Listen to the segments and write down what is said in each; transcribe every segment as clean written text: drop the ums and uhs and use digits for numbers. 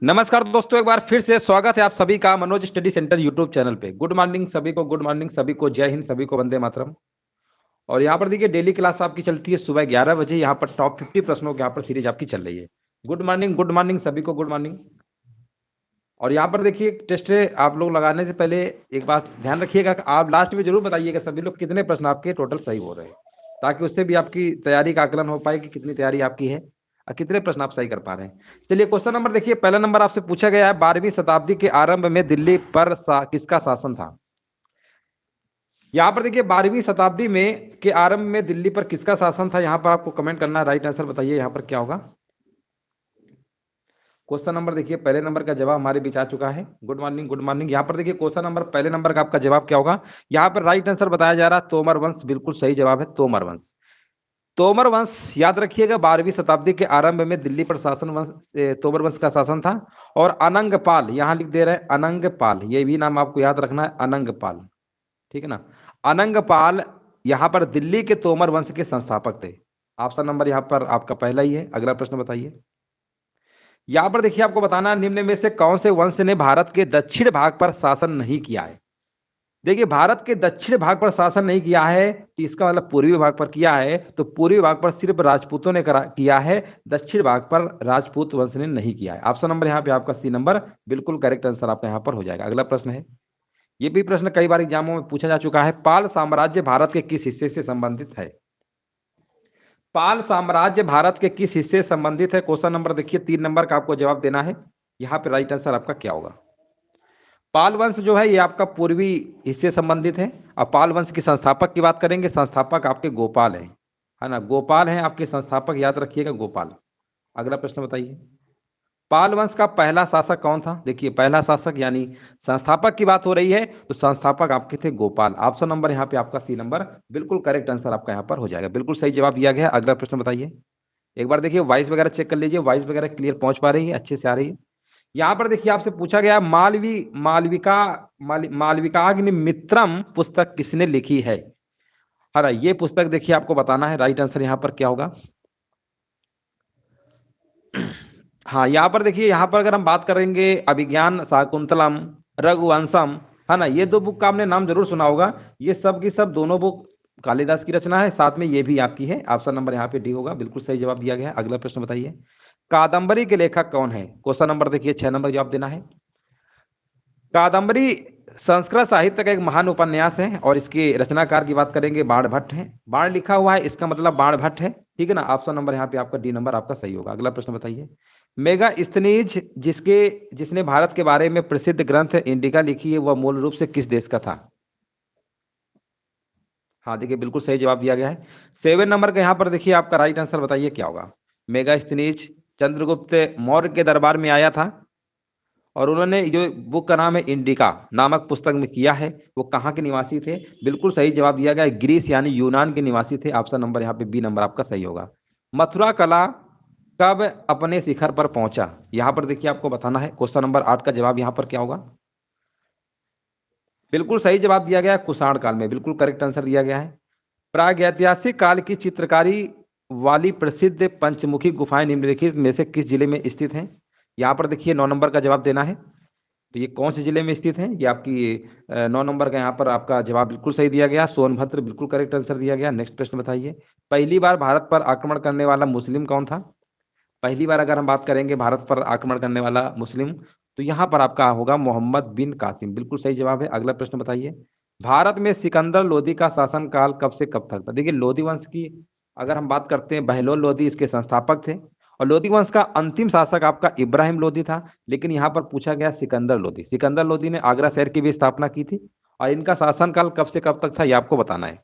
नमस्कार दोस्तों, एक बार फिर से स्वागत है आप सभी का Manoj study centre YouTube channel पे। गुड मॉर्निंग सभी को, गुड मॉर्निंग सभी को, जय हिंद सभी को, वंदे मातरम। और यहाँ पर देखिए डेली क्लास आपकी चलती है सुबह 11 बजे। यहाँ पर टॉप 50 प्रश्नों की यहाँ पर सीरीज आपकी चल रही है। गुड मॉर्निंग सभी को, गुड मॉर्निंग। और यहाँ पर देखिए टेस्ट आप लोग लगाने से पहले एक बात ध्यान रखिएगा कि आप लास्ट में जरूर बताइएगा सभी लोग कितने प्रश्न आपके टोटल सही हो रहे हैं, ताकि उससे भी आपकी तैयारी का आकलन हो पाए कि कितनी तैयारी आपकी है और कितने प्रश्न आप सही कर पा रहे हैं। चलिए क्वेश्चन नंबर देखिए, पहला नंबर आपसे पूछा गया है, 12वीं शताब्दी के आरंभ में दिल्ली पर किसका शासन था। यहाँ पर देखिए 12वीं शताब्दी में के आरंभ में दिल्ली पर किसका शासन था, यहाँ पर आपको कमेंट करना है, राइट आंसर बताइए यहाँ पर क्या होगा। क्वेश्चन नंबर देखिए, पहले नंबर का जवाब हमारे बीच आ चुका है। Good morning, good morning. यहाँ पर देखिए क्वेश्चन नंबर पहले नंबर का आपका जवाब क्या होगा। यहाँ पर राइट आंसर बताया जा रहा है तोमर वंश, बिल्कुल सही जवाब है तोमर वंश। तोमर वंश याद रखिएगा 12वीं शताब्दी के आरंभ में दिल्ली पर शासन वंश तोमर वंश का शासन था। और अनंगपाल यहाँ लिख दे रहे हैं, अनंगपाल, ये भी नाम आपको याद रखना है, अनंगपाल, ठीक है ना। अनंगपाल यहाँ पर दिल्ली के तोमर वंश के संस्थापक थे। ऑप्शन नंबर यहाँ पर आपका पहला ही है। अगला प्रश्न बताइए। यहां पर देखिए आपको बताना है निम्न में से कौन से वंश ने भारत के दक्षिण भाग पर शासन नहीं किया है। देखिए भारत के दक्षिण भाग पर शासन नहीं किया है तो इसका मतलब पूर्वी भाग पर किया है, तो पूर्वी भाग पर सिर्फ राजपूतों ने किया है, दक्षिण भाग पर राजपूत वंश ने नहीं किया है। ऑप्शन नंबर यहाँ पे आपका सी नंबर बिल्कुल करेक्ट आंसर आपका यहाँ पर हो जाएगा। अगला प्रश्न है, ये भी प्रश्न कई बार एग्जामों में पूछा जा चुका है, पाल साम्राज्य भारत के किस हिस्से से संबंधित है। पाल साम्राज्य भारत के किस हिस्से से संबंधित है। क्वेश्चन नंबर देखिए 3 नंबर का आपको जवाब देना है। यहाँ पे राइट आंसर आपका क्या होगा। पाल वंश जो है ये आपका पूर्वी हिस्से संबंधित है। और पाल वंश के संस्थापक की बात करेंगे, संस्थापक आपके गोपाल है ना, गोपाल हैं आपके संस्थापक, याद रखिएगा गोपाल। अगला प्रश्न बताइए, पाल वंश का पहला शासक कौन था। देखिए पहला शासक यानी संस्थापक की बात हो रही है, तो संस्थापक आपके थे गोपाल। ऑप्शन नंबर यहाँ पे आपका सी नंबर बिल्कुल करेक्ट आंसर आपका यहाँ पर हो जाएगा, बिल्कुल सही जवाब दिया गया है। अगला प्रश्न बताइए। एक बार देखिए वॉइस वगैरह चेक कर लीजिए, वॉइस वगैरह क्लियर पहुंच पा रही है, अच्छे से आ रही है। यहाँ पर देखिए आपसे पूछा गया मालविकाग्नि मित्रम पुस्तक किसने लिखी है। अरे ये पुस्तक देखिए आपको बताना है, राइट आंसर यहाँ पर क्या होगा। हाँ यहाँ पर देखिए, यहाँ पर अगर हम बात करेंगे अभिज्ञान शाकुंतलम, रघुवंशम, है ना, ये दो बुक का आपने नाम जरूर सुना होगा। ये सब की सब दोनों बुक कालिदास की रचना है, साथ में ये भी आपकी है। ऑप्शन नंबर यहाँ पे डी होगा, बिल्कुल सही जवाब दिया गया है। अगला प्रश्न बताइए, कादंबरी के लेखक कौन है। क्वेश्चन नंबर देखिए 6 नंबर जवाब देना है। कादंबरी संस्कृत साहित्य का एक महान उपन्यास है और इसके रचनाकार की बात करेंगे बाण भट्ट है। बाण लिखा हुआ है, इसका मतलब बाण भट्ट है, ठीक है ना। ऑप्शन नंबर यहाँ पे आपका डी नंबर आपका सही होगा। अगला प्रश्न बताइए, मेगा स्थनीज जिसने भारत के बारे में प्रसिद्ध ग्रंथ इंडिका लिखी है, वह मूल रूप से किस देश का था। हाँ देखिए बिल्कुल सही जवाब दिया गया है। 7 नंबर का यहाँ पर देखिए आपका राइट आंसर बताइए क्या होगा। मेगा स्थनीज चंद्रगुप्त मौर्य के दरबार में आया था और उन्होंने जो बुक का नाम है इंडिका नामक पुस्तक में किया है, वो कहाँ के निवासी थे। बिल्कुल सही जवाब दिया गया है, ग्रीस यानी यूनान के निवासी थे। ऑप्शन नंबर यहाँ पे बी नंबर आपका सही होगा। मथुरा कला कब अपने शिखर पर पहुंचा, यहाँ पर देखिए आपको बताना है। क्वेश्चन नंबर 8 का जवाब यहाँ पर क्या होगा। बिल्कुल सही जवाब दिया गया है, कुषाण काल में, बिल्कुल करेक्ट आंसर दिया गया है। प्रागैतिहासिक काल की चित्रकारी वाली प्रसिद्ध पंचमुखी गुफाएं निम्नलिखित में से किस जिले में स्थित हैं। यहाँ पर देखिए 9 नंबर का जवाब देना है। तो ये कौन से जिले में स्थित है, ये आपकी 9 नंबर का यहाँ पर आपका जवाब बिल्कुल सही दिया गया, सोनभद्र, बिल्कुल करेक्ट आंसर दिया गया। नेक्स्ट प्रश्न बताइए, पहली बार भारत पर आक्रमण करने वाला मुस्लिम कौन था। पहली बार अगर हम बात करेंगे भारत पर आक्रमण करने वाला मुस्लिम, तो यहाँ पर आपका होगा मोहम्मद बिन कासिम, बिल्कुल सही जवाब है। अगला प्रश्न बताइए, भारत में सिकंदर लोदी का शासनकाल कब से कब तक था। देखिए लोदी वंश की अगर हम बात करते हैं, बहलोल लोदी इसके संस्थापक थे और लोदी वंश का अंतिम शासक आपका इब्राहिम लोदी था। लेकिन यहाँ पर पूछा गया सिकंदर लोदी, सिकंदर लोदी ने आगरा शहर की भी स्थापना की थी और इनका शासनकाल कब से कब तक था, ये आपको बताना है।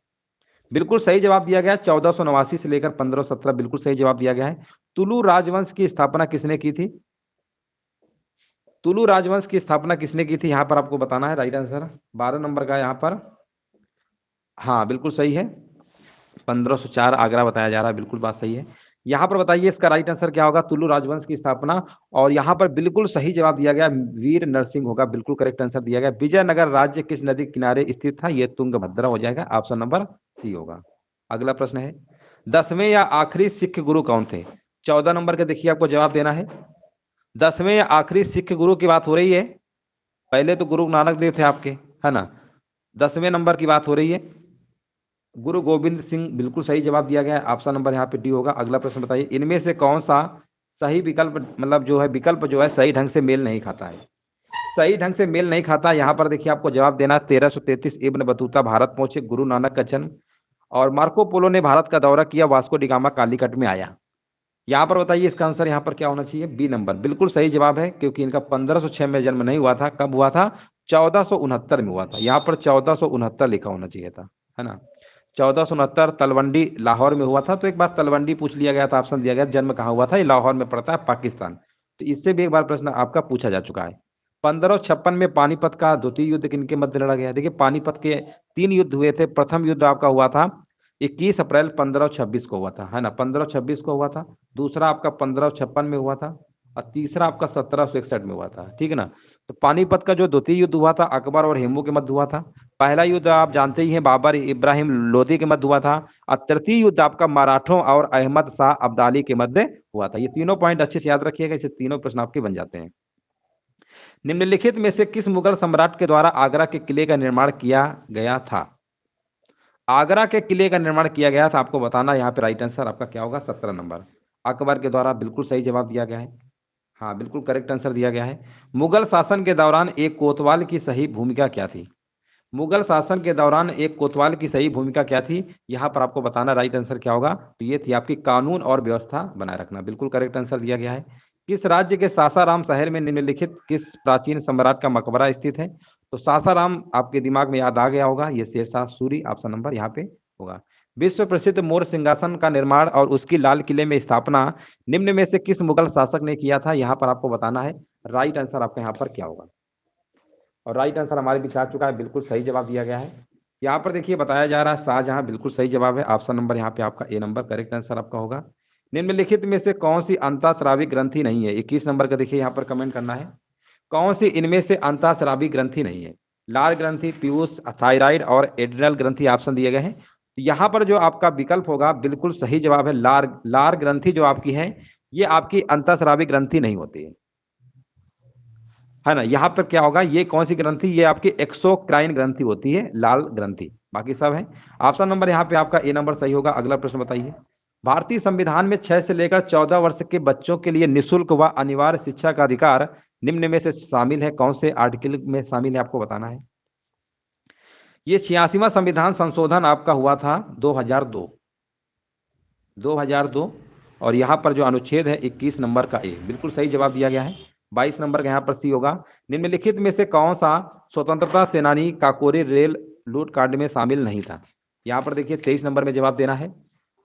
बिल्कुल सही जवाब दिया गया, 1489 से लेकर 1517, बिल्कुल सही जवाब दिया गया है। तुलु राजवंश की स्थापना किसने की थी। तुलु राजवंश की स्थापना किसने की थी, यहां पर आपको बताना है। राइट आंसर 12 नंबर का यहाँ पर, हाँ बिल्कुल सही है, 1504 आगरा बताया जा रहा है, बिल्कुल बात सही है। यहाँ पर बताइए इसका राइट आंसर क्या होगा, तुलु राजवंश की स्थापना। और यहाँ पर बिल्कुल सही जवाब दिया गया, वीर नरसिंह होगा, बिल्कुल करेक्ट आंसर दिया गया। विजयनगर राज्य किस नदी के किनारे स्थित था, यह तुंगभद्रा हो जाएगा, ऑप्शन नंबर सी होगा। अगला प्रश्न है, 10वें या आखिरी सिख गुरु कौन थे। 14 नंबर का देखिए आपको जवाब देना है। 10वें या आखिरी सिख गुरु की बात हो रही है। पहले तो गुरु नानक देव थे आपके, है ना। 10वें नंबर की बात हो रही है, गुरु गोविंद सिंह। बिल्कुल सही जवाब दिया गया है, ऑप्शन नंबर यहाँ पे डी होगा। अगला प्रश्न बताइए, इनमें से कौन सा सही विकल्प, मतलब जो है विकल्प जो है सही ढंग से मेल नहीं खाता है। सही ढंग से मेल नहीं खाता, यहाँ पर देखिए आपको जवाब देना। 1333 इब्न बतूता भारत पहुंचे, गुरु नानक का जन्म, और मार्को पोलो ने भारत का दौरा किया, वास्को डिगामा कालीकट में आया। यहाँ पर बताइए इसका आंसर यहाँ पर क्या होना चाहिए, बी नंबर बिल्कुल सही जवाब है, क्योंकि इनका 1506 में जन्म नहीं हुआ था। कब हुआ था, 1469 में हुआ था। यहाँ पर 1469 लिखा होना चाहिए था, है ना। 1469 तलवंडी लाहौर में हुआ था। तो एक बार तलवंडी पूछ लिया गया था, ऑप्शन दिया गया, जन्म कहाँ हुआ था, ये लाहौर में पड़ता है, पाकिस्तान। तो इससे भी एक बार प्रश्न आपका पूछा जा चुका है। 1556 में पानीपत का द्वितीय युद्ध किनके मध्य लड़ा गया। देखिए पानीपत के 3 युद्ध हुए थे। प्रथम युद्ध आपका हुआ था 21 अप्रैल 1526 को हुआ था, है ना, 1526 को हुआ था। दूसरा आपका 1556 में हुआ था, और तीसरा आपका 1761 में हुआ था, ठीक है ना। तो पानीपत का जो द्वितीय युद्ध हुआ था अकबर और हिमू के मध्य हुआ था। पहला युद्ध आप जानते ही हैं, बाबर इब्राहिम लोदी के मध्य हुआ था। और तृतीय युद्ध आपका मराठों और अहमद शाह अब्दाली के मध्य हुआ था। ये तीनों पॉइंट अच्छे से याद रखिएगा, इसे तीनों प्रश्न आपके बन जाते हैं। निम्नलिखित में से किस मुगल सम्राट के द्वारा आगरा के किले का निर्माण किया गया था। आगरा के किले का निर्माण किया गया था, आपको बताना। यहाँ पे राइट आंसर आपका क्या होगा, 17 नंबर, अकबर के द्वारा। बिल्कुल सही जवाब दिया गया है, हाँ बिल्कुल करेक्ट आंसर दिया गया है। मुगल शासन के दौरान एक कोतवाल की सही भूमिका क्या थी। मुगल शासन के दौरान एक कोतवाल की सही भूमिका क्या थी, यहाँ पर आपको बताना राइट आंसर क्या होगा। तो ये थी आपकी कानून और व्यवस्था बनाए रखना। बिल्कुल करेक्ट आंसर दिया गया है। किस राज्य के सासाराम शहर में निम्नलिखित किस प्राचीन सम्राट का मकबरा स्थित है। तो सासाराम आपके दिमाग में याद आ गया होगा, ये शेरशाह सूरी, ऑप्शन नंबर यहाँ पे होगा। विश्व प्रसिद्ध मोर सिंहासन का निर्माण और उसकी लाल किले में स्थापना निम्न में से किस मुगल शासक ने किया था, यहाँ पर आपको बताना है राइट आंसर आपका यहाँ पर क्या होगा। और राइट आंसर हमारे बीच आ चुका है, बिल्कुल सही जवाब दिया गया है। यहाँ पर देखिए बताया जा रहा है शाहजहां, बिल्कुल सही जवाब है, ऑप्शन नंबर यहाँ पे आपका ए नंबर करेक्ट आंसर आपका होगा। निम्नलिखित में से कौन सी अंतःस्रावी ग्रंथि नहीं है, 21 नंबर का देखिए यहाँ पर कमेंट करना है। कौन सी इनमें से अंतःस्रावी ग्रंथि नहीं है। लार ग्रंथि, पीयूष, थायराइड और एड्रिनल ग्रंथि ऑप्शन दिए गए हैं। तो यहाँ पर जो आपका विकल्प होगा बिल्कुल सही जवाब है, लार। लार ग्रंथि जो आपकी है ये आपकी अंतःस्रावी ग्रंथि नहीं होती है ना। यहाँ पर क्या होगा, ये कौन सी ग्रंथि, ये आपकी एक्सोक्राइन ग्रंथि होती है, लाल ग्रंथि। बाकी सब है। ऑप्शन नंबर यहाँ पे आपका ए नंबर सही होगा। अगला प्रश्न बताइए, भारतीय संविधान में 6 से लेकर 14 वर्ष के बच्चों के लिए निःशुल्क व अनिवार्य शिक्षा का अधिकार निम्न में से शामिल है, कौन से आर्टिकल में शामिल है, आपको बताना है। ये 86वां संविधान संशोधन आपका हुआ था 2002। और यहाँ पर जो अनुच्छेद है 21 नंबर का ए, बिल्कुल सही जवाब दिया गया है। 22 नंबर का यहाँ पर सी होगा। निम्नलिखित में से कौन सा स्वतंत्रता सेनानी काकोरी रेल लूटकांड में शामिल नहीं था। यहाँ पर देखिए 23 नंबर में जवाब देना है।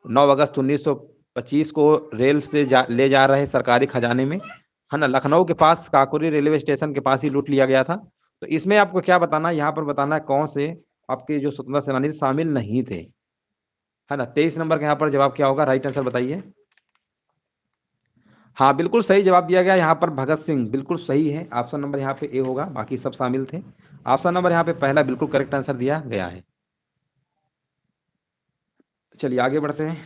9 अगस्त 1925 को रेल से ले जा रहे सरकारी खजाने में, है ना, लखनऊ के पास काकोरी रेलवे स्टेशन के पास ही लूट लिया गया था। तो इसमें आपको क्या बताना है, यहाँ पर बताना है कौन से आपके जो स्वतंत्रता सेनानी शामिल नहीं थे, है ना। 23 नंबर का यहाँ पर जवाब क्या होगा, राइट आंसर बताइए। हाँ बिल्कुल सही जवाब दिया गया यहाँ पर, भगत सिंह, बिल्कुल सही है। ऑप्शन नंबर यहाँ पे ए होगा, बाकी सब शामिल थे। ऑप्शन नंबर यहाँ पे पहला बिल्कुल करेक्ट आंसर दिया गया है। चलिए आगे बढ़ते हैं।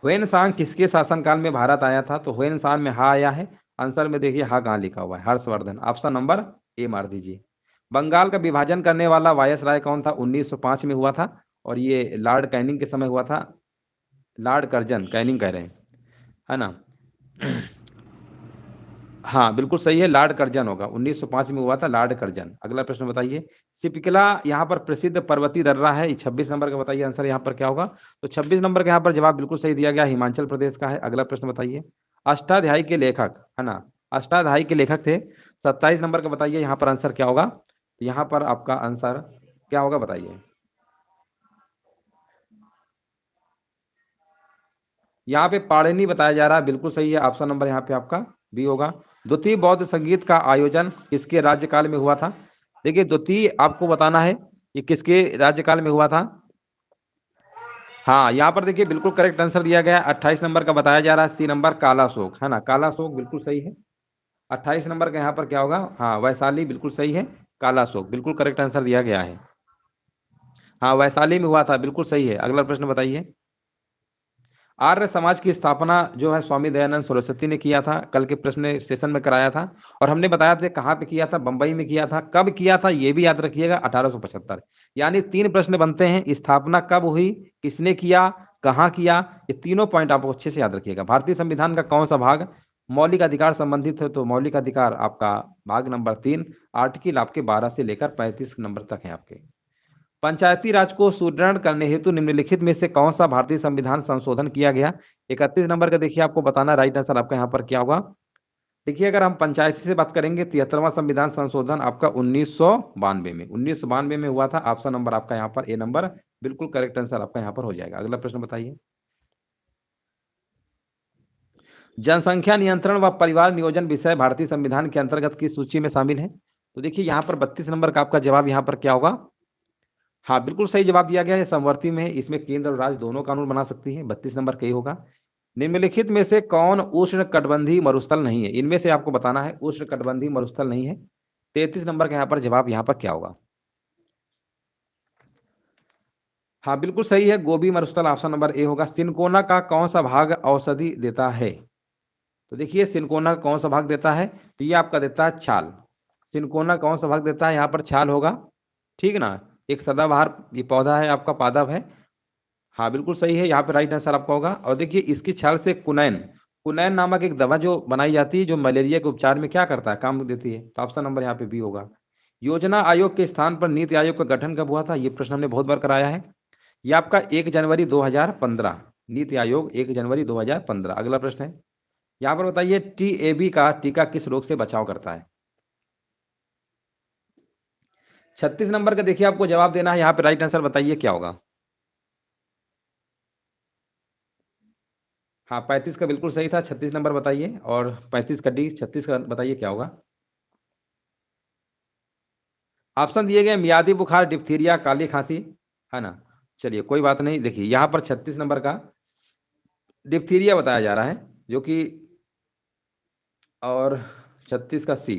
हुएन सांग किसके शासनकाल में भारत आया था। तो हुएन सांग में हा आया है, आंसर में देखिए हा कहाँ लिखा हुआ है, हर्षवर्धन, ऑप्शन नंबर ए मार दीजिए। बंगाल का विभाजन करने वाला वायसराय कौन था, 1905 में हुआ था, और ये लॉर्ड कैनिंग के समय हुआ था। लॉर्ड कर्जन कैनिंग कह रहे हैं, है ना। हाँ बिल्कुल सही है, लॉर्ड कर्जन होगा, 1905 में हुआ था लॉर्ड कर्जन। अगला प्रश्न बताइए, सिपिकला यहाँ पर प्रसिद्ध पर्वतीय दर्रा है, 26 नंबर का बताइए आंसर यहाँ पर क्या होगा। तो 26 नंबर का यहाँ पर जवाब बिल्कुल सही दिया गया, हिमाचल प्रदेश का है। अगला प्रश्न बताइए, अष्टाध्यायी के लेखक, है ना, अष्टाध्यायी के लेखक थे। 27 नंबर का बताइए यहाँ पर आंसर क्या होगा। तो यहाँ पर आपका आंसर क्या होगा बताइए। यहाँ पे पाणिनि बताया जा रहा है, बिल्कुल सही है, ऑप्शन नंबर यहाँ पे आपका बी होगा। द्वितीय बौद्ध संगीत का आयोजन किसके राज्यकाल में हुआ था। देखिए द्वितीय आपको बताना है कि किसके राज्यकाल में हुआ था। हाँ यहाँ पर देखिए बिल्कुल करेक्ट आंसर दिया गया है, 28 नंबर का बताया जा रहा है, सी नंबर काला शोक, है ना, काला शोक बिल्कुल सही है। 28 नंबर का यहाँ पर क्या होगा, हाँ वैशाली, बिल्कुल सही है, काला शोक बिल्कुल करेक्ट आंसर दिया गया है। हाँ वैशाली में हुआ था, बिल्कुल सही है। अगला प्रश्न बताइए, आर्य समाज की स्थापना जो है स्वामी दयानंद सरस्वती ने किया था, कल के प्रश्न सेशन में कराया था। और हमने बताया था कहाँ पे किया था, बंबई में किया था। कब किया था ये भी याद रखिएगा, 1875। यानी 3 प्रश्न बनते हैं, स्थापना कब हुई, किसने किया, कहाँ किया, ये तीनों पॉइंट आपको अच्छे से याद रखिएगा। भारतीय संविधान का कौन सा भाग मौलिक अधिकार संबंधित है, तो मौलिक अधिकार आपका भाग नंबर 3, आर्टिकल आपके 12 से लेकर 35 नंबर तक है आपके। पंचायती राज को सुदृढ़ करने हेतु निम्नलिखित में से कौन सा भारतीय संविधान संशोधन किया गया। 31 नंबर का देखिए आपको बताना, राइट आंसर आपका यहाँ पर क्या होगा। देखिए अगर हम पंचायती से बात करेंगे, 73वां संविधान संशोधन आपका 1992 में 1992 में हुआ था। ऑप्शन नंबर आपका यहाँ पर ए नंबर बिल्कुल करेक्ट आंसर आपका यहाँ पर हो जाएगा। अगला प्रश्न बताइए। जनसंख्या नियंत्रण व परिवार नियोजन विषय भारतीय संविधान के अंतर्गत किस सूची में शामिल है। तो देखिए यहाँ पर 32 नंबर का आपका जवाब यहाँ पर क्या होगा। हाँ बिल्कुल सही जवाब दिया गया है, समवर्ती में है, इसमें केंद्र और राज्य दोनों कानून बना सकती है। 32 नंबर का ही होगा। निम्नलिखित में से कौन उष्ण कटिबंधीय मरुस्थल नहीं है, इनमें से आपको बताना है उष्ण कटिबंधीय मरुस्थल नहीं है। 33 नंबर का यहाँ पर जवाब यहाँ पर क्या होगा। हाँ बिल्कुल सही है, गोबी मरुस्थल ऑप्शन नंबर ए होगा। सिनकोना का कौन सा भाग औषधि देता है। तो देखिए सिनकोना का कौन सा भाग देता है, तो ये आपका देता है छाल। सिनकोना कौन सा भाग देता है, यहाँ पर छाल होगा, ठीक ना। एक सदाबहार ये पौधा है, आपका पादप है। हाँ बिल्कुल सही है, यहाँ पे राइट आंसर आपका होगा। और देखिए इसकी छाल से कुनैन, कुनैन नामक एक दवा जो बनाई जाती है, जो मलेरिया के उपचार में क्या करता है, काम देती है। तो ऑप्शन नंबर यहाँ पे बी होगा। योजना आयोग के स्थान पर नीति आयोग का गठन कब हुआ था, ये प्रश्न हमने बहुत बार कराया है। ये आपका 1 जनवरी 2015, नीति आयोग 1 जनवरी 2015। अगला प्रश्न है, यहाँ पर बताइए टीएबी का टीका किस रोग से बचाव करता है। 36 नंबर का देखिए आपको जवाब देना है, यहाँ पे राइट आंसर बताइए क्या होगा। हाँ 35 का बिल्कुल सही था, 36 नंबर बताइए। और 35 का डी, 36 का बताइए क्या होगा। ऑप्शन दिए गए मियादी बुखार, डिप्थीरिया, काली खांसी, है ना। चलिए कोई बात नहीं, देखिए यहाँ पर 36 नंबर का डिप्थीरिया बताया जा रहा है, जो कि, और 36 का सी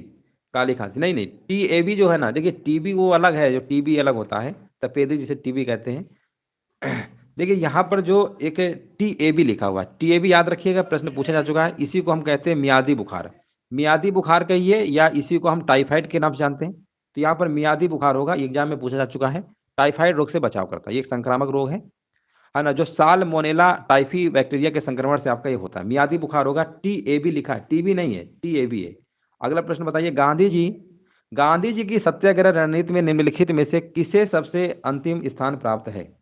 काली खांसी। नहीं नहीं, टीएबी जो है ना, देखिए टीबी वो अलग है, जो टीबी अलग होता है, तपेदिक जिसे टीबी कहते हैं। देखिए यहाँ पर जो एक टीएबी लिखा हुआ है, टीएबी याद रखिएगा, प्रश्न पूछा जा चुका है। इसी को हम कहते हैं मियादी बुखार, मियादी बुखार कहिए, या इसी को हम टाइफाइड के नाम से जानते हैं। तो यहाँ पर मियादी बुखार होगा, एग्जाम में पूछा जा चुका है। टाइफाइड रोग से बचाव करता है, ये एक संक्रामक रोग है ना, जो साल्मोनेला टाइफी बैक्टीरिया के संक्रमण से आपका ये होता है। मियादी बुखार होगा, टीएबी लिखा है, टीबी नहीं है, टीएबी है। अगला प्रश्न बताइए, गांधी जी की सत्याग्रह रणनीति में निम्नलिखित में से किसे सबसे अंतिम स्थान प्राप्त है।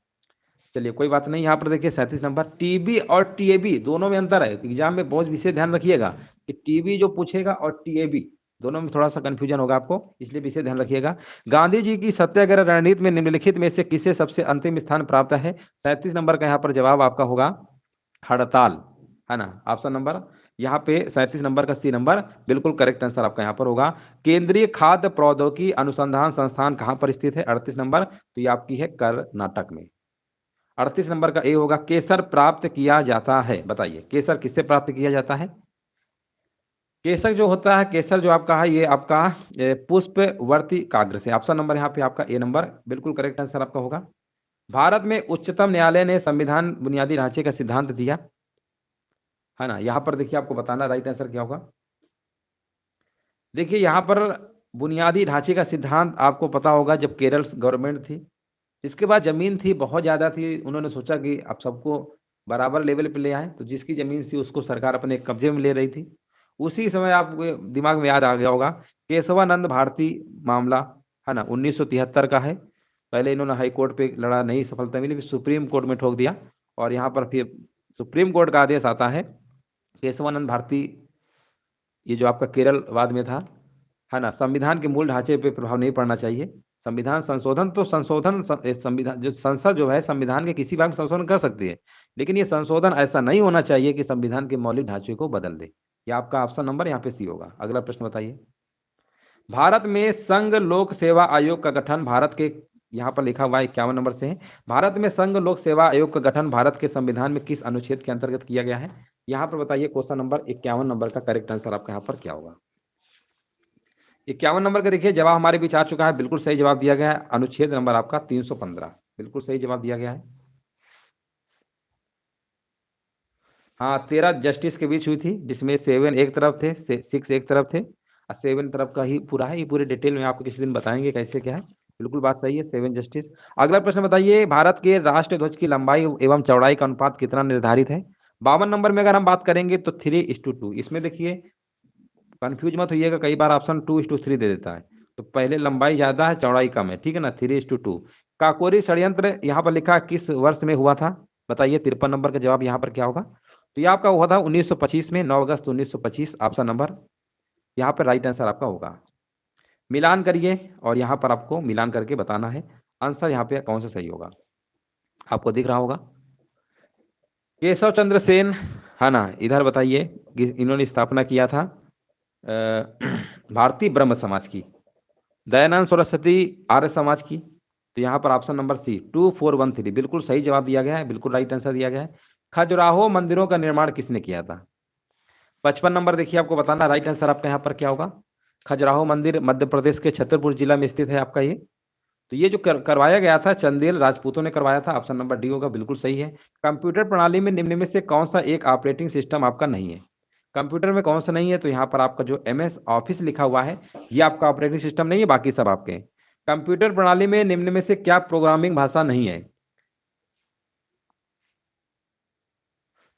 चलिए कोई बात नहीं, यहाँ पर देखिए 37 नंबर, टीबी और टीएबी दोनों में अंतर है। एग्जाम में बहुत विशेष ध्यान रखिएगा कि टीबी जो पूछेगा और टीएबी दोनों में थोड़ा सा कंफ्यूजन होगा आपको, इसलिए विशेष ध्यान रखिएगा। गांधी जी की सत्याग्रह रणनीति में निम्नलिखित में से किसे सबसे अंतिम स्थान प्राप्त है। 37 नंबर का यहाँ पर जवाब आपका होगा हड़ताल, है ना। ऑप्शन नंबर यहाँ पे 37 नंबर का सी नंबर बिल्कुल करेक्ट आंसर आपका यहाँ पर होगा। केंद्रीय खाद्य प्रौद्योगिकी अनुसंधान संस्थान कहाँ पर स्थित है, 38 नंबर, तो ये आपकी है कर्नाटक में। 38 नंबर का ए होगा। केसर प्राप्त किया जाता है, बताइए केसर किससे प्राप्त किया जाता है। केसर जो होता है, केसर जो आपका है, ये आपका पुष्पवर्ती काग्र से। ऑप्शन नंबर यहाँ पे आपका ए नंबर बिल्कुल करेक्ट आंसर आपका होगा। भारत में उच्चतम न्यायालय ने संविधान बुनियादी ढांचे का सिद्धांत दिया, है ना। यहाँ पर देखिए आपको बताना राइट आंसर क्या होगा। देखिए यहाँ पर बुनियादी ढांचे का सिद्धांत आपको पता होगा, जब केरल गवर्नमेंट थी, इसके बाद जमीन थी बहुत ज्यादा थी, उन्होंने सोचा कि अब सबको बराबर लेवल पे ले आए, तो जिसकी जमीन थी उसको सरकार अपने कब्जे में ले रही थी। उसी समय आपके दिमाग में याद आ गया होगा केशवानंद भारती मामला, है ना, 1973 का है। पहले इन्होंने हाई कोर्ट पे लड़ा, नहीं सफलता मिली, फिर सुप्रीम कोर्ट में ठोक दिया, और यहाँ पर फिर सुप्रीम कोर्ट का आदेश आता है, केशवानंद भारती, ये जो आपका केरल वाद में था, है ना, संविधान के मूल ढांचे पे प्रभाव नहीं पड़ना चाहिए। संविधान संशोधन तो संशोधन संविधान जो संसद जो है संविधान के किसी भाग में संशोधन कर सकती है, लेकिन ये संशोधन ऐसा नहीं होना चाहिए कि संविधान के मौलिक ढांचे को बदल दे। ये आपका ऑप्शन नंबर यहाँ पे सी होगा। अगला प्रश्न बताइए, भारत में संघ लोक सेवा आयोग का गठन भारत के, यहाँ पर लिखा हुआ है 51 नंबर से है, भारत में संघ लोक सेवा आयोग का गठन भारत के संविधान में किस अनुच्छेद के अंतर्गत किया गया है। यहाँ पर बताइए क्वेश्चन नंबर 51 नंबर का करेक्ट आंसर आपका यहाँ पर क्या होगा। 51 नंबर का देखिए जवाब हमारे बीच आ चुका है, बिल्कुल सही जवाब दिया गया है, अनुच्छेद नंबर आपका 315, बिल्कुल सही जवाब दिया गया है। हाँ 13 जस्टिस के बीच हुई थी, जिसमें 7 एक तरफ थे, 6 एक तरफ थे, और 7 तरफ का ही पूरा है। ये पूरे डिटेल में आपको किसी दिन बताएंगे कैसे क्या है। बिल्कुल बात सही है, 7 जस्टिस। अगला प्रश्न बताइए, भारत के राष्ट्रीय ध्वज की लंबाई एवं चौड़ाई का अनुपात कितना निर्धारित है? 52 नंबर में अगर हम बात करेंगे तो 3:2। इसमें देखिए कंफ्यूज मत होइएगा, कई बार ऑप्शन 2:3 दे देता है। तो पहले लंबाई ज्यादा है, चौड़ाई कम है, ठीक है ना, 3:2। काकोरी षड्यंत्र यहाँ पर लिखा किस वर्ष में हुआ था? बताइए, 53 नंबर का जवाब यहाँ पर क्या होगा? तो ये आपका हुआ था 1925 में, 9 अगस्त 1925, ऑप्शन नंबर यहाँ पर राइट आंसर आपका होगा। मिलान करिए और यहाँ पर आपको मिलान करके बताना है आंसर यहाँ पे कौन सा सही होगा। आपको दिख रहा होगा केशव चंद्र सेन, है ना। इधर बताइए इन्होंने स्थापना किया था भारतीय ब्रह्म समाज की। दयानंद सरस्वती आर्य समाज की। तो यहाँ पर ऑप्शन नंबर सी 2413 बिल्कुल सही जवाब दिया गया है, बिल्कुल राइट आंसर दिया गया है। खजुराहो मंदिरों का निर्माण किसने किया था? 55 नंबर देखिए आपको बताना राइट आंसर आपका यहाँ पर क्या होगा। खजुराहो मंदिर मध्य प्रदेश के छतरपुर जिला में स्थित है आपका ये। तो ये जो करवाया गया था चंदेल राजपूतों ने करवाया था, ऑप्शन नंबर डी होगा, बिल्कुल सही है। कंप्यूटर प्रणाली में निम्न में से कौन सा एक ऑपरेटिंग सिस्टम आपका नहीं है? कंप्यूटर में कौन सा नहीं है? तो यहाँ पर आपका जो MS ऑफिस लिखा हुआ है ये आपका ऑपरेटिंग सिस्टम नहीं है, बाकी सब आपके हैं। कंप्यूटर प्रणाली में निम्न में से क्या प्रोग्रामिंग भाषा नहीं है?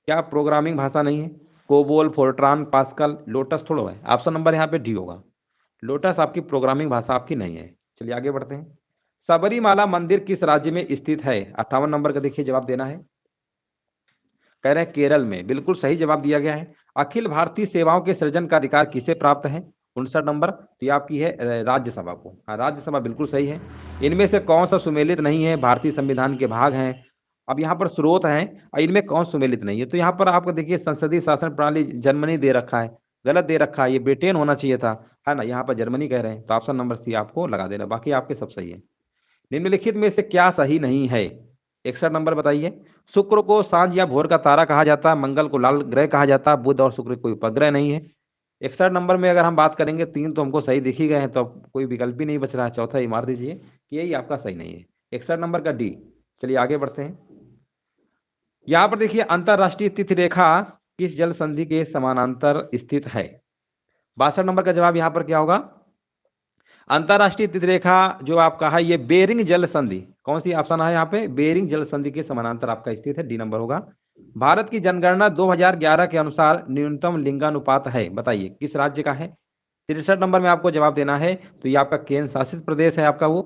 क्या प्रोग्रामिंग भाषा नहीं है? कोबोल, फोर्ट्रान, पास्कल, लोटस थोड़ा है। ऑप्शन नंबर यहाँ पे डी होगा, लोटस आपकी प्रोग्रामिंग भाषा आपकी नहीं है। चलिए आगे बढ़ते हैं। सबरीमाला मंदिर किस राज्य में स्थित है? 58 नंबर का देखिए जवाब देना है। कह रहे हैं केरल में, बिल्कुल सही जवाब दिया गया है। अखिल भारतीय सेवाओं के सृजन का अधिकार किसे प्राप्त है? 59 नंबर, तो ये आपकी है राज्यसभा को। हाँ राज्यसभा बिल्कुल सही है। इनमें से कौन सा सुमेलित नहीं है? भारतीय संविधान के भाग हैं। अब यहाँ पर स्रोत हैं और इनमें कौन सुमेलित नहीं है? तो यहाँ पर आपको देखिए संसदीय शासन प्रणाली जर्मनी दे रखा है, गलत दे रखा है, ये ब्रिटेन होना चाहिए था, है ना। यहाँ पर जर्मनी कह रहे हैं, तो ऑप्शन नंबर सी आपको लगा देना, बाकी आपके सब सही है। निम्नलिखित में से क्या सही नहीं है? 61 नंबर बताइए। शुक्र को सांझ या भोर का तारा कहा जाता है, मंगल को लाल ग्रह कहा जाता है, बुध और शुक्र कोई उपग्रह नहीं है। 61 नंबर में अगर हम बात करेंगे, 3 तो हमको सही दिख ही गए हैं, तो अब कोई विकल्प ही नहीं बच रहा है, चौथा ही मार दीजिए कि यही आपका सही नहीं है, 61 नंबर का डी। चलिए आगे बढ़ते हैं। यहाँ पर देखिए अंतरराष्ट्रीय तिथि रेखा किस जल संधि के समानांतर स्थित है? 62 नंबर का जवाब यहाँ पर क्या होगा? अंतरराष्ट्रीय तिथि रेखा जो आपका है ये बेरिंग जल संधि, कौन सी ऑप्शन है यहाँ पे? बेरिंग जल संधि के समानांतर आपका स्थित है, डी नंबर होगा। भारत की जनगणना 2011 के अनुसार न्यूनतम लिंगानुपात है, बताइए किस राज्य का है? 63 नंबर में आपको जवाब देना है। तो ये आपका केंद्र शासित प्रदेश है आपका, वो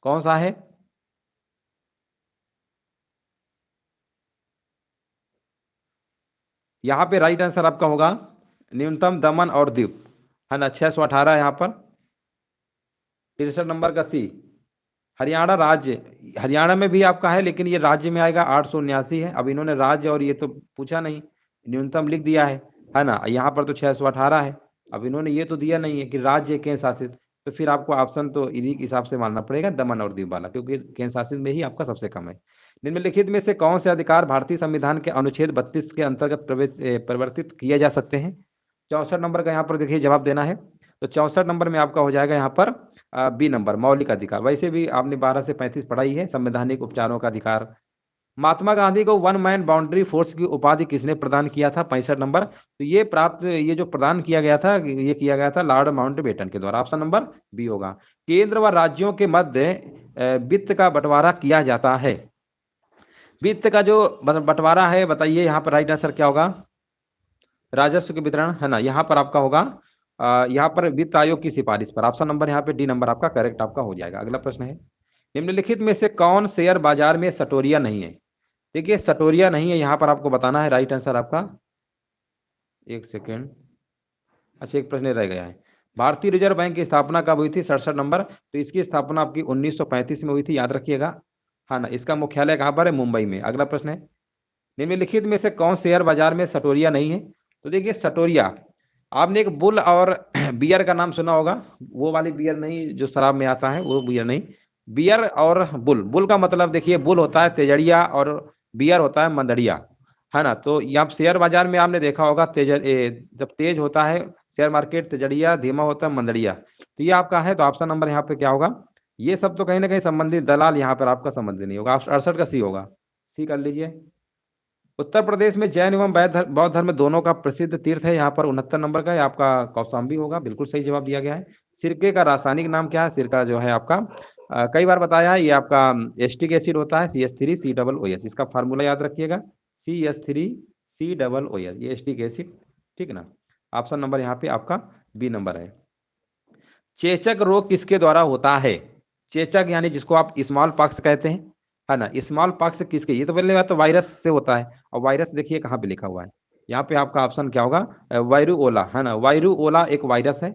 कौन सा है? यहाँ पे राइट आंसर आपका होगा न्यूनतम दमन और दीव, है ना, 618 यहाँ पर। 63 नंबर का सी हरियाणा राज्य, हरियाणा में भी आपका है लेकिन ये राज्य में आएगा 879 है। अब इन्होंने राज्य और ये तो पूछा नहीं, न्यूनतम लिख दिया है ना। यहाँ पर तो 618 है। अब इन्होंने ये तो दिया नहीं है कि राज्य केंद्र शासित, तो फिर आपको ऑप्शन तो इन्हीं के हिसाब से मानना पड़ेगा, दमन और दीव वाला, क्योंकि केंद्र शासित में ही आपका सबसे कम है। निम्नलिखित में से कौन से अधिकार भारतीय संविधान के अनुच्छेद 32 के अंतर्गत परिवर्तित किए जा सकते हैं? 64 नंबर का यहाँ पर देखिए जवाब देना है। तो 64 नंबर में आपका हो जाएगा यहाँ पर बी नंबर, मौलिक अधिकार। वैसे भी आपने 12 से 35 पढ़ाई है, संवैधानिक उपचारों का अधिकार। महात्मा गांधी को वन मैन बाउंड्री फोर्स की उपाधि किसने प्रदान किया था? 65 नंबर, तो ये जो प्रदान किया गया था, ये किया गया था लॉर्ड माउंटबेटन के द्वारा, ऑप्शन नंबर बी होगा। केंद्र व राज्यों के मध्य वित्त का बंटवारा किया जाता है। वित्त का जो बंटवारा है, बताइए यहाँ पर राइट आंसर क्या होगा? राजस्व के वितरण, है ना, यहाँ पर आपका होगा यहाँ पर वित्त आयोग की सिफारिश पर, ऑप्शन नंबर यहाँ पे डी नंबर आपका करेक्ट आपका हो जाएगा। अगला प्रश्न है, निम्नलिखित में से कौन शेयर बाजार में सटोरिया नहीं है? देखिए सटोरिया नहीं है, यहाँ पर आपको बताना है राइट आंसर आपका। एक सेकेंड, अच्छा एक प्रश्न रह गया है। भारतीय रिजर्व बैंक की स्थापना कब हुई थी? 67 नंबर, तो इसकी स्थापना आपकी 1935 में हुई थी, याद रखिएगा, हाँ ना। इसका मुख्यालय कहाँ पर है? मुंबई में। अगला प्रश्न है, निम्नलिखित में से कौन शेयर बाजार में सटोरिया नहीं है? तो देखिए सटोरिया, आपने एक बुल और बियर का नाम सुना होगा, वो वाली बियर नहीं जो शराब में आता है, वो बियर नहीं। बियर और बुल, बुल का मतलब देखिए बुल होता है तेजड़िया और बियर होता है मंदड़िया, है ना। तो यहाँ शेयर बाजार में आपने देखा होगा जब तेज होता है शेयर मार्केट तेजड़िया, धीमा होता है मंदड़िया, तो ये आपका है। तो ऑप्शन नंबर यहाँ पे क्या होगा? ये सब तो कहीं ना कहीं संबंधित, दलाल यहाँ पर आपका संबंधित नहीं होगा, 68 का सी होगा, सी कर लीजिए। उत्तर प्रदेश में जैन एवं बौद्ध धर्म दोनों का प्रसिद्ध तीर्थ है। यहाँ पर 69 नंबर का है आपका कौशाम्बी होगा, बिल्कुल सही जवाब दिया गया है। सिरके का रासायनिक नाम क्या है? सिरका जो है आपका कई बार बताया है, ये आपका एस्टिक एसिड होता है, CH3COOH। इसका फार्मूला याद रखिएगा, CH3COOH, ये एस्टिक एसिड, ठीक है ना। ऑप्शन नंबर यहाँ पे आपका बी नंबर है। चेचक रोग किसके द्वारा होता है? चेचक यानी जिसको आप स्मॉल पॉक्स कहते हैं, है ना। स्मॉल पॉक्स किसके? ये तो पहले बात तो वायरस से होता है। और वायरस देखिए कहाँ पे लिखा हुआ है, यहाँ पे आपका ऑप्शन क्या होगा? वायरुओला, है ना। वायरुओला एक वायरस है,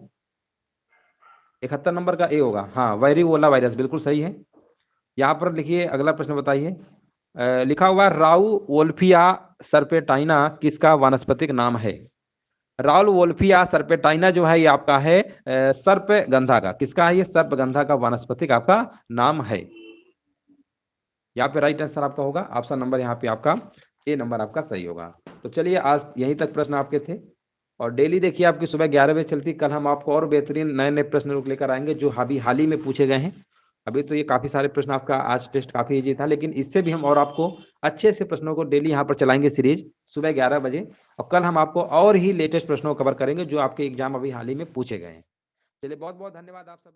71 नंबर का ए होगा। हाँ, वायरुओला वायरस, बिल्कुल सही है। यहाँ पर लिखिए अगला प्रश्न बताइए। लिखा हुआ राउ वोल्फिया सर्पेटाइना किसका वानस्पतिक नाम है? राउल वोल्फिया सर्पेटाइना जो है ये आपका है सर्पगंधा का। किसका है ये? सर्पगंधा का वानस्पतिक आपका नाम है। यहाँ पे राइट आंसर आपका होगा ऑप्शन नंबर यहाँ पे आपका ए नंबर आपका सही होगा। तो चलिए आज यहीं तक प्रश्न आपके थे। और डेली देखिए आपकी सुबह 11 बजे चलती, कल हम आपको और बेहतरीन नए नए प्रश्न लेकर आएंगे जो अभी हाल ही में पूछे गए हैं। अभी तो ये काफी सारे प्रश्न, आपका आज टेस्ट काफी इजी था, लेकिन इससे भी हम और आपको अच्छे से प्रश्नों को डेली यहाँ पर चलाएंगे सीरीज सुबह 11 बजे। और कल हम आपको और ही लेटेस्ट प्रश्नों को कवर करेंगे जो आपके एग्जाम अभी हाल ही में पूछे गए हैं। चलिए बहुत बहुत धन्यवाद आप सभी।